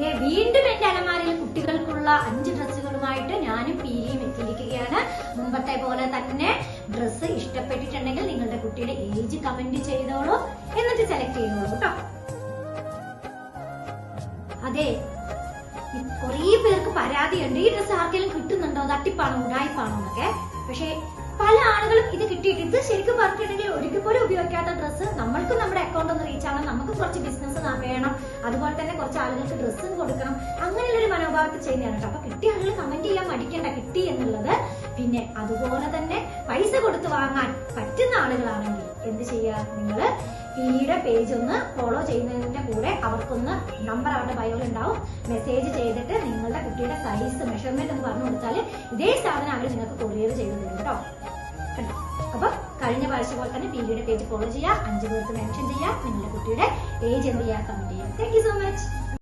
വീണ്ടും എന്റെ അലമാരയിൽ കുട്ടികൾക്കുള്ള 5 ഡ്രസ്സുകളുമായിട്ട് ഞാനും പീലിയും എത്തിയിരിക്കുകയാണ്. മുമ്പത്തെ പോലെ തന്നെ ഡ്രസ്സ് ഇഷ്ടപ്പെട്ടിട്ടുണ്ടെങ്കിൽ നിങ്ങളുടെ കുട്ടിയുടെ ഏജ് കമന്റ് ചെയ്തോളൂ, എന്നിട്ട് സെലക്ട് ചെയ്തോളൂ കേട്ടോ. അതെ, കുറേ പേർക്ക് പരാതിയുണ്ട് ഈ ഡ്രസ്സ് ആർക്കെങ്കിലും കിട്ടുന്നുണ്ടോ, തട്ടിപ്പാണോ ഉടായ്പാണോ എന്നൊക്കെ. പക്ഷെ പല ആളുകളും ഇത് കിട്ടിയിട്ട് ഇത് ശരിക്കും പറഞ്ഞിട്ടുണ്ടെങ്കിൽ ഒരിക്കൽ പോലും ഉപയോഗിക്കാത്ത ഡ്രസ്സ് നമ്മൾക്ക് നമ്മുടെ അക്കൗണ്ട് ഒന്ന് റീച്ച് ആവണം, നമുക്ക് കുറച്ച് ബിസിനസ് വേണം, അതുപോലെ തന്നെ കുറച്ച് ആളുകൾക്ക് ഡ്രസ്സും കൊടുക്കണം, അങ്ങനെയുള്ളൊരു മനോഭാവത്തിൽ ചെയ്യുന്നതാണ് കേട്ടോ. അപ്പൊ കിട്ടിയ ആളുകൾ കമന്റ് ചെയ്യാൻ മടിക്കേണ്ട, കിട്ടി എന്നുള്ളത്. പിന്നെ അതുപോലെ തന്നെ പൈസ കൊടുത്ത് വാങ്ങാൻ പറ്റുന്ന ആളുകളാണെങ്കിൽ എന്ത് ചെയ്യുക, നിങ്ങൾ പീലിയുടെ പേജ് ഒന്ന് ഫോളോ ചെയ്യുന്നതിന്റെ കൂടെ അവർക്കൊന്ന് നമ്പർ അവരുടെ ബയോയിൽ ഉണ്ടാവും, മെസ്സേജ് ചെയ്തിട്ട് നിങ്ങളുടെ കുട്ടിയുടെ സൈസ് മെഷർമെന്റ് എന്ന് പറഞ്ഞു കൊടുത്താൽ ഇതേ സാധനം അവർ നിങ്ങൾക്ക് കൊറിയർ ചെയ്ത് തരും കേട്ടോ. അപ്പൊ കഴിഞ്ഞ പ്രാവശ്യം പോലെ തന്നെ പീലിയുടെ പേജ് ഫോളോ ചെയ്യുക, 5 പേർക്ക് മെൻഷൻ ചെയ്യുക, നിങ്ങളുടെ കുട്ടിയുടെ ഏജ് എന്ത് ചെയ്യുക, കമന്റ് ചെയ്യുക. Thank you so much.